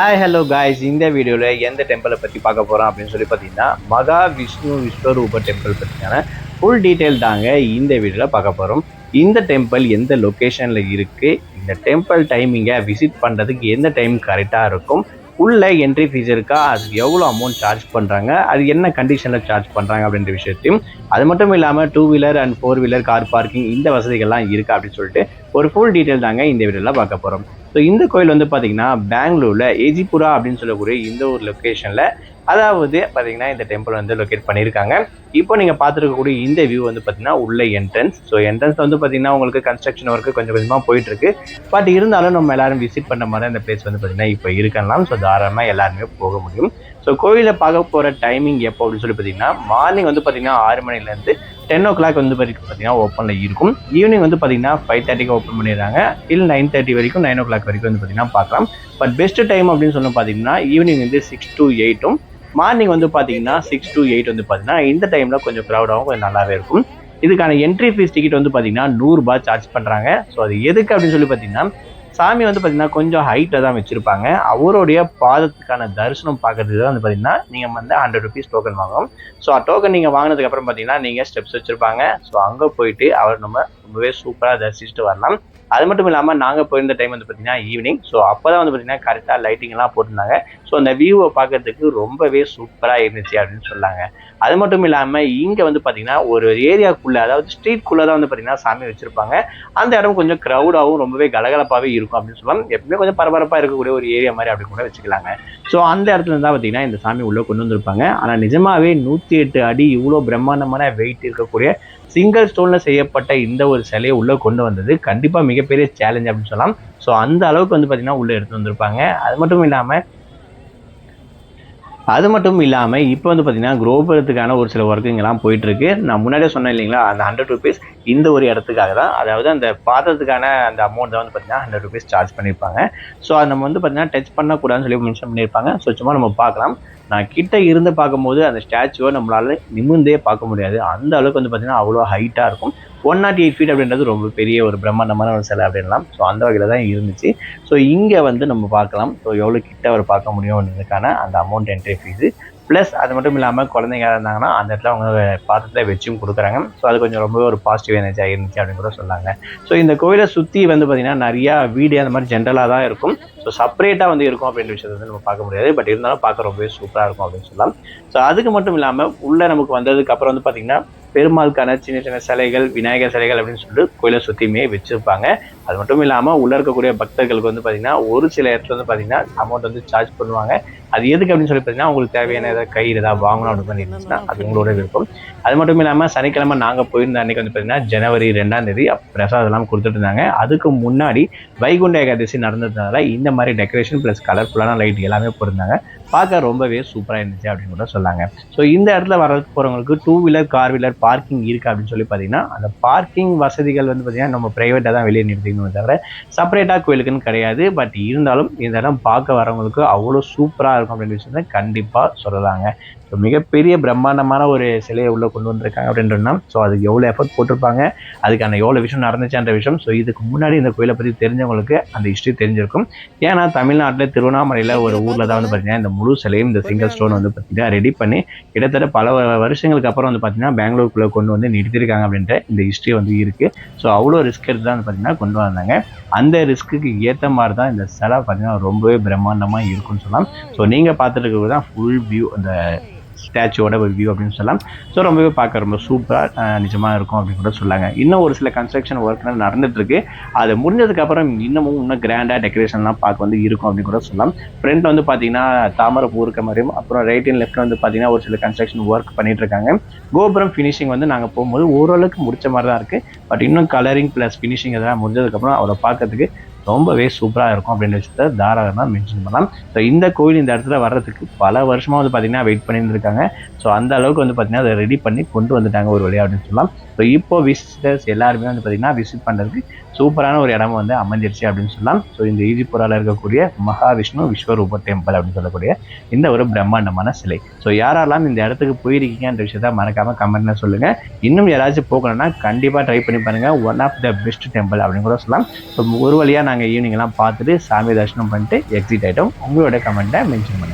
Hi hello guys, இந்த வீடியோவில் எந்த டெம்பிளை பற்றி பார்க்க போகிறோம் அப்படின்னு சொல்லி பார்த்தீங்கன்னா மகா விஷ்ணு விஸ்வரூப டெம்பிள் பற்றியான ஃபுல் டீட்டெயில் தாங்க இந்த வீடியோவில் பார்க்க போகிறோம். இந்த டெம்பிள் எந்த லொக்கேஷனில் இருக்குது, இந்த டெம்பிள் டைமிங்கை விசிட் பண்ணுறதுக்கு எந்த டைம் கரெக்டாக இருக்கும், உள்ள என்ட்ரி ஃபீஸ் இருக்கா, அதுக்கு எவ்வளோ அமௌண்ட் சார்ஜ் பண்ணுறாங்க, அது என்ன கண்டிஷனில் சார்ஜ் பண்ணுறாங்க அப்படின்ற விஷயத்தையும், அது மட்டும் இல்லாமல் 2 wheeler and 4 wheeler car parking இந்த வசதிகள்லாம் இருக்கா அப்படின்னு சொல்லிட்டு ஒரு ஃபுல் டீட்டெயில் தாங்க இந்த வீடியோவில் பார்க்க போகிறோம். ஸோ இந்த கோயில் வந்து பார்த்தீங்கன்னா பெங்களூரில் ஏஜிபுரா அப்படின்னு சொல்லக்கூடிய இந்த ஒரு லொக்கேஷனில், அதாவது பார்த்தீங்கன்னா இந்த டெம்பிள் வந்து லொக்கேட் பண்ணியிருக்காங்க. இப்போ நீங்கள் பார்த்துருக்கக்கூடிய இந்த வியூ வந்து பார்த்தீங்கன்னா உள்ள என்ட்ரன்ஸ். ஸோ என்ட்ரன்ஸ் வந்து பார்த்தீங்கன்னா உங்களுக்கு கன்ஸ்ட்ரக்ஷன் ஒர்க்கு கொஞ்சம் கொஞ்சமாக போயிட்டுருக்கு. பட் இருந்தாலும் நம்ம எல்லாரும் விசிட் பண்ண மாதிரி இந்த பிளேஸ் வந்து பார்த்தீங்கன்னா இப்போ இருக்கலாம். ஸோ தாராளமாக எல்லாருமே போக முடியும். ஸோ கோயிலை பார்க்க போகிற டைமிங் எப்போ அப்படின்னு சொல்லி பார்த்தீங்கன்னா மார்னிங் வந்து பார்த்தீங்கன்னா 6 மணிலேருந்து 10 o'clock வந்து பார்த்தீங்கன்னா ஓப்பனில் இருக்கும். ஈவினிங் வந்து பார்த்தீங்கன்னா 5:30க்கு ஓப்பன் பண்ணிடுறாங்க. டில் 9:30 வரைக்கும் 9 o'clock வரைக்கும் வந்து பார்த்தீங்கன்னா பார்க்கலாம். பட் பெஸ்ட் டைம் அப்படின்னு சொல்லி பார்த்தீங்கன்னா ஈவினிங் வந்து 6 to 8ம், மார்னிங் வந்து பார்த்தீங்கன்னா 6 to 8 வந்து பார்த்தீங்கன்னா இந்த டைமில் கொஞ்சம் க்ரௌடாகவும் கொஞ்சம் நல்லாவே இருக்கும். இதுக்கான என்ட்ரி ஃபீஸ் டிக்கெட் வந்து பார்த்தீங்கன்னா 100 ரூபாய் சார்ஜ் பண்ணுறாங்க. ஸோ அது எதுக்கு அப்படின்னு சொல்லி பார்த்தீங்கன்னா சாமி வந்து பார்த்தீங்கன்னா கொஞ்சம் ஹைட்டில் தான் வச்சுருப்பாங்க. அவருடைய பாதத்துக்கான தரிசனம் பார்க்கறதுக்கு தான் வந்து பார்த்தீங்கன்னா நீங்கள் வந்து 100 rupees டோக்கன் வாங்கணும். ஸோ டோக்கன் நீங்கள் வாங்கினதுக்கப்புறம் பார்த்தீங்கன்னா நீங்கள் ஸ்டெப்ஸ் வச்சுருப்பாங்க. ஸோ அங்கே போயிட்டு அவர் நம்ம ரொம்பவே சூப்பராக தரிசிச்சுட்டு வரலாம். அது மட்டும் இல்லாமல் நாங்கள் போயிருந்த டைம் வந்து பார்த்தீங்கன்னா ஈவினிங். ஸோ அப்போ தான் வந்து பார்த்தீங்கன்னா கரெக்டாக லைட்டிங்லாம் போட்டிருந்தாங்க. ஸோ அந்த வியூவை பார்க்கறதுக்கு ரொம்பவே சூப்பராக இருந்துச்சு அப்படின்னு சொன்னாங்க. அது மட்டும் இல்லாமல் இங்கே வந்து பார்த்தீங்கன்னா ஒரு ஏரியாக்குள்ளே, அதாவது ஸ்ட்ரீட்குள்ளே தான் வந்து பார்த்தீங்கன்னா சாமி வச்சுருப்பாங்க. அந்த இடம் கொஞ்சம் க்ரௌடாகவும் ரொம்பவே கலகலப்பாகவே இருக்கும் அப்படின்னு சொல்லலாம். எப்பவுமே கொஞ்சம் பரபரப்பாக இருக்கக்கூடிய ஒரு ஏரியா மாதிரி அப்படி கூட வச்சுக்கலாங்க. ஸோ அந்த இடத்துல தான் பார்த்தீங்கன்னா இந்த சாமி உள்ளே கொண்டு வந்திருப்பாங்க. ஆனால் நிஜமாவே 108 அடி இவ்வளோ பிரம்மாண்டமான வெயிட் இருக்கக்கூடிய சிங்கிள் ஸ்டோனில் செய்யப்பட்ட இந்த ஒரு சிலையை உள்ளே கொண்டு வந்தது கண்டிப்பாக மிகப்பெரிய சேலஞ்ச் அப்படின்னு சொல்லலாம். ஸோ அந்த அளவுக்கு வந்து பார்த்தீங்கன்னா உள்ளே எடுத்து வந்திருப்பாங்க. அது மட்டும் இல்லாமல் இப்போ வந்து பார்த்தீங்கன்னா கோபுரத்துக்கான ஒரு சில ஒர்க்குங்கெல்லாம் போயிட்டுருக்கு. நான் முன்னாடியே சொன்னேன் இல்லைங்களா, அந்த 100 rupees இந்த ஒரு இடத்துக்காக தான். அதாவது அந்த பாத்திரத்துக்கான அந்த அமௌண்ட் தான் வந்து பார்த்தீங்கன்னா 100 rupees சார்ஜ் பண்ணியிருப்பாங்க. ஸோ அதை நம்ம வந்து பார்த்தீங்கன்னா டச் பண்ணக்கூடாதுன்னு சொல்லி மென்ஷன் பண்ணியிருப்பாங்க. ஸோ சும்மா நம்ம பார்க்கலாம். நான் கிட்ட இருந்து பார்க்கும்போது அந்த ஸ்டாச்சுவை நம்மளால நிமிர்ந்தே பார்க்க முடியாது. அந்த அளவுக்கு வந்து பார்த்தீங்கன்னா அவ்வளோ ஹைட்டாக இருக்கும். 108 feet அப்படின்றது ரொம்ப பெரிய ஒரு பிரம்மாண்டமான ஒரு சிலை அப்படின்லாம். ஸோ அந்த வகையில் தான் இருந்துச்சு. ஸோ இங்கே வந்து நம்ம பார்க்கலாம். ஸோ எவ்வளோ கிட்ட அவர் பார்க்க முடியும் அப்படின்றதுக்கான அந்த அமௌண்ட் என்ட்ரி ஃபீஸு. ப்ளஸ் அது மட்டும் இல்லாமல் குழந்தைங்க இருந்தாங்கன்னா அந்த இடத்துல அவங்க பாத்திரத்தில் வச்சும் கொடுக்குறாங்க. ஸோ அது கொஞ்சம் ரொம்பவே ஒரு பாசிட்டிவ் எனர்ஜியாக இருந்துச்சு அப்படின்னு கூட சொன்னாங்க. ஸோ இந்த கோயிலை சுற்றி வந்து பார்த்திங்கன்னா நிறையா வீடு அந்த மாதிரி ஜென்ரலாக தான் இருக்கும். ஸோ செப்பரேட்டாக வந்து இருக்கும் அப்படின்ற விஷயத்தை வந்து நம்ம பார்க்க முடியாது. பட் இருந்தாலும் பார்க்க ரொம்பவே சூப்பராக இருக்கும் அப்படின்னு சொல்லலாம். ஸோ அதுக்கு மட்டும் இல்லாமல் உள்ளே நமக்கு வந்ததுக்கு அப்புறம் வந்து பார்த்திங்கன்னா பெருமாளுக்கான சின்ன சின்ன சிலைகள், விநாயகர் சிலைகள் அப்படின்னு சொல்லிட்டு கோயிலை சுற்றியுமே வச்சுருப்பாங்க. அது மட்டும் இல்லாமல் உள்ளே இருக்கக்கூடிய பக்தர்களுக்கு வந்து பார்த்திங்கன்னா ஒரு சில இடத்துல வந்து பார்த்திங்கன்னா அமௌண்ட் வந்து சார்ஜ் பண்ணுவாங்க. அது எதுக்கு அப்படின்னு சொல்லி பார்த்தீங்கன்னா உங்களுக்கு தேவையான ஏதாவது கயிறு ஏதாவது வாங்கணும் அப்படின்னு பண்ணி இருந்துச்சுன்னா அது உங்களோட விருப்பம். அது மட்டும் இல்லாமல் சனிக்கிழமை நாங்கள் போயிருந்த அன்றைக்கி வந்து பார்த்திங்கன்னா ஜனவரி 2ஆம் தேதி பிரசாதம் எல்லாம் கொடுத்துட்டு இருந்தாங்க. அதுக்கு முன்னாடி வைகுண்ட ஏகாதசி நடந்ததுனால இந்த மாதிரி டெக்கரேஷன் ப்ளஸ் கலர்ஃபுல்லான லைட் எல்லாமே போட்டிருந்தாங்க. பார்க்க ரொம்பவே சூப்பராக இருந்துச்சு அப்படின்னு கூட சொன்னாங்க. ஸோ இந்த இடத்துல வர போகிறவங்களுக்கு 2 வீலர் கார் வீலர் பார்க்கிங் இருக்குது அப்படின்னு சொல்லி பார்த்தீங்கன்னா அந்த பார்க்கிங் வசதிகள் வந்து பார்த்திங்கன்னா நம்ம ப்ரைவேட்டாக தான் வெளியே நிறுத்திக்கணுமே தவிர செப்பரேட்டாக கோயிலுக்குன்னு கிடையாது. பட் இருந்தாலும் இந்த இடம் பார்க்க வரவங்களுக்கு அவ்வளோ சூப்பராக இருக்கும் அப்படின்னு விஷயத்தை கண்டிப்பாக சொல்லலாங்க. ஸோ மிகப்பெரிய பிரம்மாண்டமான ஒரு சிலையை உள்ளே கொண்டு வந்திருக்காங்க அப்படின்றனா, ஸோ அதுக்கு எவ்வளோ எஃபர்ட் போட்டிருப்பாங்க, அதுக்கான எவ்வளோ விஷயம் நடந்துச்சுன்ற விஷயம். ஸோ இதுக்கு முன்னாடி இந்த கோயிலை பற்றி தெரிஞ்சவங்களுக்கு அந்த ஹிஸ்ட்ரி தெரிஞ்சிருக்கும். ஏன்னா தமிழ்நாட்டில் திருவண்ணாமலையில் ஒரு ஊரில் தான் வந்து பார்த்திங்கன்னா இந்த முழு சிலையும் இந்த சிங்கிள் ஸ்டோன் வந்து பார்த்திங்கன்னா ரெடி பண்ணி கிட்டத்தட்ட பல வருஷங்களுக்கு அப்புறம் வந்து பார்த்திங்கன்னா பெங்களூருக்குள்ளே கொண்டு வந்து நிறுத்திருக்காங்க அப்படின்ற இந்த ஹிஸ்ட்ரி வந்து இருக்குது. ஸோ அவ்வளோ ரிஸ்க் எடுத்து தான் வந்து பார்த்திங்கன்னா கொண்டு வந்தாங்க. அந்த ரிஸ்க்குக்கு ஏற்ற மாதிரி தான் இந்த சிலை பார்த்திங்கன்னா ரொம்பவே பிரம்மாண்டமாக இருக்குன்னு சொல்லலாம். ஸோ நீங்கள் பார்த்துட்டு இருக்கிறது தான் ஃபுல் வியூ, அந்த ஸ்டாச்சுவோட ஒரு வியூ அப்படின்னு சொல்லலாம். ஸோ ரொம்பவே பார்க்க ரொம்ப சூப்பராக நிஜமாக இருக்கும் அப்படின்னு கூட சொல்லாங்க. இன்னும் ஒரு சில கன்ஸ்ட்ரக்ஷன் ஒர்க்லாம் நடந்துட்டுருக்கு. அது முடிஞ்சதுக்கப்புறம் இன்னும் கிராண்டாக டெக்கரேஷன்லாம் பார்க்க வந்து இருக்கும் அப்படின்னு கூட சொல்லலாம். ஃப்ரண்ட் வந்து பார்த்தீங்கன்னா தாமரை பூ இருக்க மாதிரியும், அப்புறம் ரைட் அண்ட் லெஃப்ட் வந்து பார்த்தீங்கன்னா ஒரு சில கன்ஸ்ட்ரக்ஷன் ஒர்க் பண்ணிட்டு இருக்காங்க. கோபுரம் ஃபினிஷிங் வந்து நாங்கள் போகும்போது ஓரளவுக்கு முடிச்ச மாதிரி தான் இருக்குது. பட் இன்னும் கலரிங் ப்ளஸ் ஃபினிஷிங் இதெல்லாம் முடிஞ்சதுக்கப்புறம் அவரை பார்க்கறதுக்கு ரொம்பவே சூப்பராக இருக்கும் அப்படின்ற விஷயத்த தாராளமாக மென்ஷன் பண்ணலாம். ஸோ இந்த கோயில் இந்த இடத்துல வர்றதுக்கு பல வருஷமாக வந்து பார்த்திங்கன்னா வெயிட் பண்ணியிருந்திருக்காங்க. ஸோ அந்த அளவுக்கு வந்து பார்த்திங்கன்னா அதை ரெடி பண்ணி கொண்டு வந்துட்டாங்க ஒரு வழியாக அப்படின்னு சொல்லலாம். ஸோ இப்போ விசிட்டர்ஸ் எல்லாருமே வந்து பார்த்திங்கன்னா விசிட் பண்ணுறதுக்கு சூப்பரான ஒரு இடமா வந்து அமைஞ்சிருச்சு அப்படின்னு சொல்லலாம். ஸோ இந்த ஈஜிபுராவில் இருக்கக்கூடிய மகாவிஷ்ணு விஸ்வரூப டெம்பிள் அப்படின்னு சொல்லக்கூடிய இந்த ஒரு பிரம்மாண்டமான சிலை. ஸோ யாரெல்லாம் இந்த இடத்துக்கு போயிருக்கீங்கன்ற விஷயத்த மறக்காமல் கமெண்ட்ல சொல்லுங்கள். இன்னும் யாராச்சும் போகணும்னா கண்டிப்பாக ட்ரை பண்ணி பாருங்கள். One of the best temple அப்படின்னு கூட சொல்லலாம். ஸோ ஒரு வழியாக நாங்கள் ஈவினிங்லாம் பார்த்துட்டு சாமி தரிசனம் பண்ணிட்டு எக்ஸிட் ஆகிட்டோம். உங்களோட கமெண்ட்டை மென்ஷன் பண்ணுங்கள்.